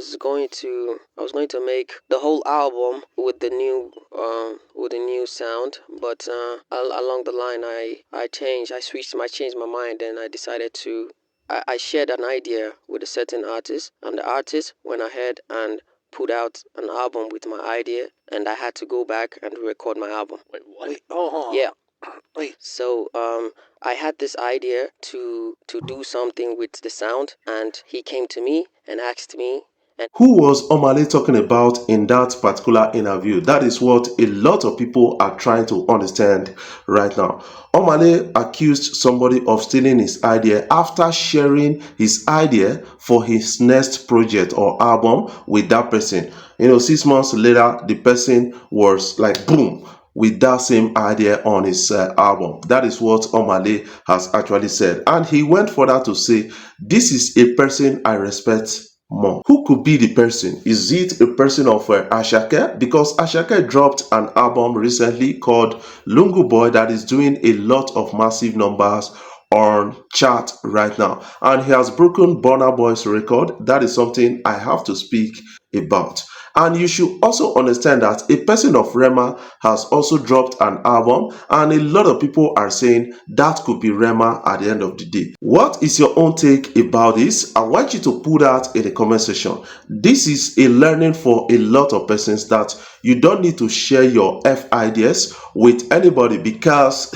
I was going to make the whole album with the new sound, but along the line I changed my mind, and I decided to. I shared an idea with a certain artist, and the artist went ahead and put out an album with my idea, and I had to go back and record my album. Wait, what? Wait, oh, Yeah. wait. So I had this idea to do something with the sound, and he came to me and asked me. And Who was Omah Lay talking about in that particular interview? That is what a lot of people are trying to understand right now. Omah Lay accused somebody of stealing his idea after sharing his idea for his next project or album with that person. 6 months later, the person was like, boom, with that same idea on his album. That is what Omah Lay has actually said. And he went further to say, this is a person I respect more. Who could be the person? Is it a person of Asake? Because Asake dropped an album recently called Lungu Boy that is doing a lot of massive numbers on chart right now, and he has broken Burna Boy's record. That is something I have to speak about. And you should also understand that a person of Rema has also dropped an album, and a lot of people are saying that could be Rema at the end of the day. What is your own take about this? I want you to put that in the comment section. This is a learning for a lot of persons, that you don't need to share your ideas with anybody, because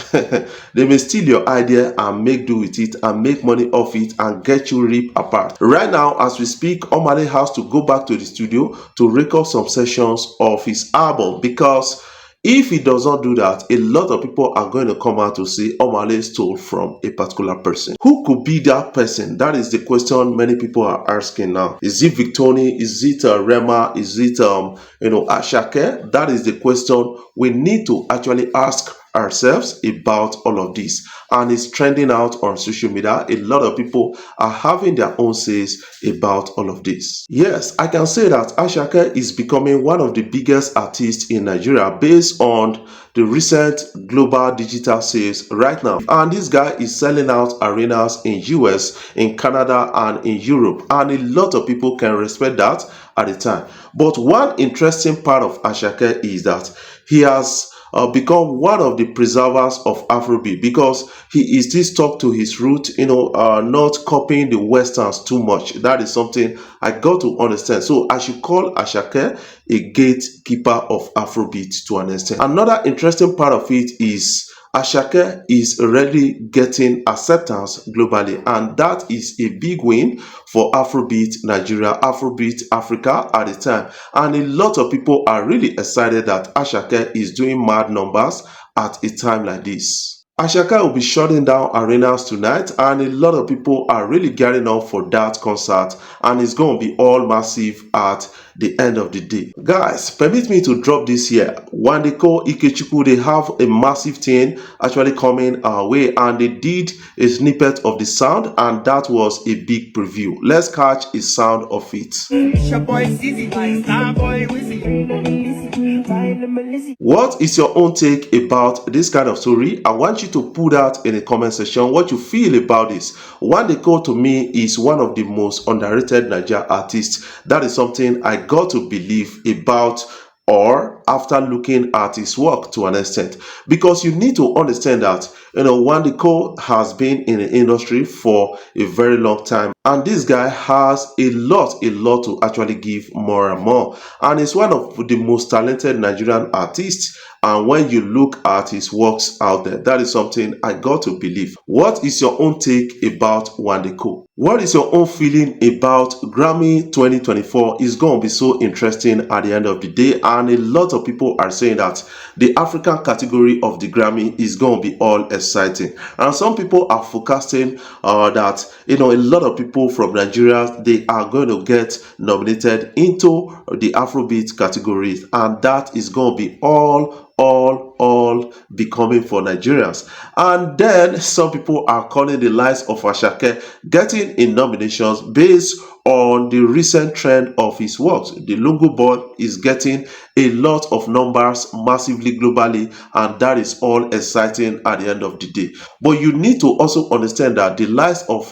they may steal your idea and make do with it and make money off it and get you ripped apart. Right now, as we speak, Omah Lay has to go back to the studio to record some sessions of his album, because if he does not do that, a lot of people are going to come out to say Omah Lay stole from a particular person. Who could be that person? That is the question many people are asking now. Is it Victoni? Is it Rema? Is it Asake? That is the question we need to actually ask ourselves about all of this, and it's trending out on social media. A lot of people are having their own says about all of this. Yes, I can say that Asake is becoming one of the biggest artists in Nigeria based on the recent global digital sales right now, and this guy is selling out arenas in US, in Canada, and in Europe, and a lot of people can respect that at the time. But one interesting part of Asake is that he has become one of the preservers of Afrobeat, because he is still stuck to his root, not copying the Westerns too much. That is something I got to understand. So I should call Asake a gatekeeper of Afrobeat to an extent. Another interesting part of it is Asake is already getting acceptance globally, and that is a big win for Afrobeat Nigeria, Afrobeat Africa at the time. And a lot of people are really excited that Asake is doing mad numbers at a time like this. Asake will be shutting down arenas tonight, and a lot of people are really gearing up for that concert, and it's going to be all massive at the end of the day. Guys, permit me to drop this here. Wandeko Ikechukwu, they have a massive thing actually coming our way, and they did a snippet of the sound, and that was a big preview. Let's catch a sound of it. What is your own take about this kind of story? I want you to put that in the comment section, what you feel about this. Wandeko to me is one of the most underrated Nigerian artists. That is something I got to believe about, or after looking at his work to an extent, because you need to understand that Wandeko has been in the industry for a very long time, and this guy has a lot to actually give more and more, and he's one of the most talented Nigerian artists. And when you look at his works out there, that is something I got to believe. What is your own take about Wandeko? What is your own feeling about Grammy 2024? Is going to be so interesting at the end of the day, and a lot of people are saying that the African category of the Grammy is going to be all exciting, and some people are forecasting that a lot of people from Nigeria, they are going to get nominated into the Afrobeat categories, and that is going to be all becoming for Nigerians. And then some people are calling the likes of Asake getting in nominations based on the recent trend of his works. The Lungu Boy is getting a lot of numbers massively globally, and that is all exciting at the end of the day. But you need to also understand that the likes of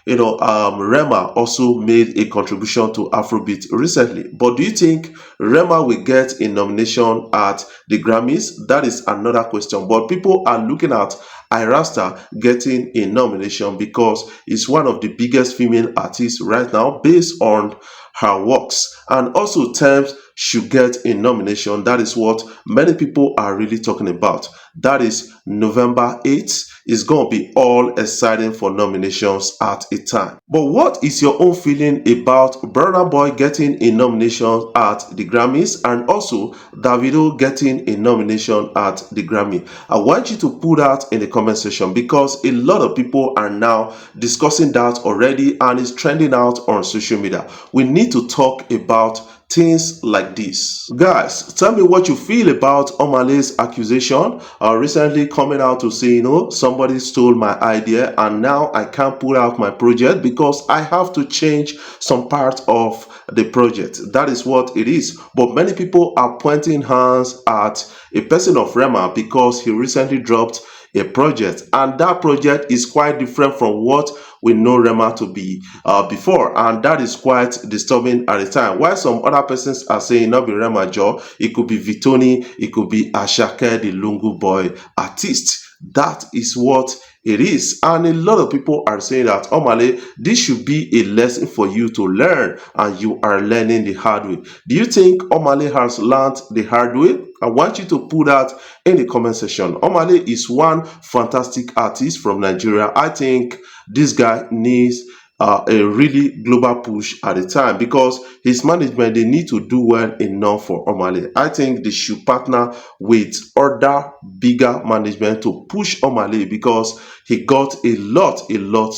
Rema also made a contribution to Afrobeat recently. But do you think Rema will get a nomination at the Grammys? That is another question. But people are looking at Irasta getting a nomination because it's one of the biggest female artists right now based on her works. And also Thames should get a nomination. That is what many people are really talking about. That is November 8th. It's going to be all exciting for nominations at a time. But what is your own feeling about Burna Boy getting a nomination at the Grammys and also Davido getting a nomination at the Grammy? I want you to put that in the comment section because a lot of people are now discussing that already and it's trending out on social media. We need to talk about things like this. Guys, tell me what you feel about Omah Lay's accusation recently coming out to say, somebody stole my idea and now I can't put out my project because I have to change some part of the project. That is what it is. But many people are pointing hands at a person of Rema because he recently dropped a project, and that project is quite different from what we know Rema to be before, and that is quite disturbing at the time. While some other persons are saying not be Rema Joe, it could be Vitoni, it could be Asake, the Lungu Boy artist. That is what it is, and a lot of people are saying that Omah Lay, this should be a lesson for you to learn, and you are learning the hard way. Do you think Omah Lay has learned the hard way? I want you to put that in the comment section. Omah Lay is one fantastic artist from Nigeria. I think this guy needs a really global push at the time because his management, they need to do well enough for Omah Lay. I think they should partner with other bigger management to push Omah Lay because he got a lot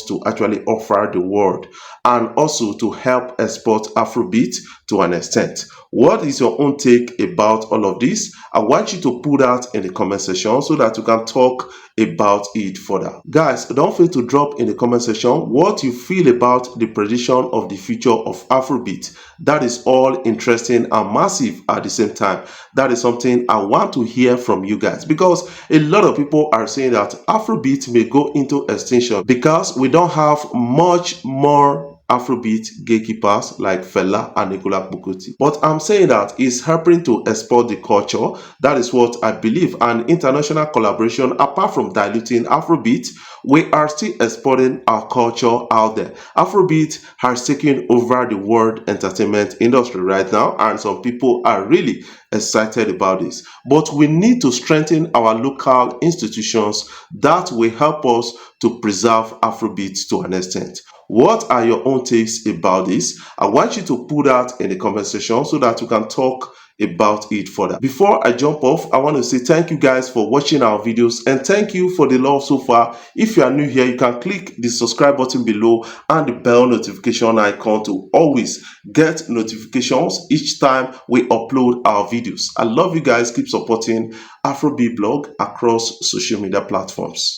to actually offer the world and also to help export Afrobeat to an extent. What is your own take about all of this? I want you to put that in the comment section so that you can talk about it further. Guys, don't forget to drop in the comment section what you feel about the prediction of the future of Afrobeat. That is all interesting and massive at the same time. That is something I want to hear from you guys because a lot of people are saying that Afrobeat may go into extinction because we don't have much more Afrobeat gatekeepers like Fela and Nicola Bukuti. But I'm saying that it's helping to export the culture. That is what I believe. And international collaboration, apart from diluting Afrobeat, we are still exporting our culture out there. Afrobeat has taken over the world entertainment industry right now, and some people are really excited about this. But we need to strengthen our local institutions that will help us to preserve Afrobeat to an extent. What are your own takes about this? I want you to put that in the comment section so that we can talk about it further. Before I jump off, I want to say thank you guys for watching our videos and thank you for the love so far. If you are new here, you can click the subscribe button below and the bell notification icon to always get notifications each time we upload our videos. I love you guys. Keep supporting Afrobeat blog across social media platforms.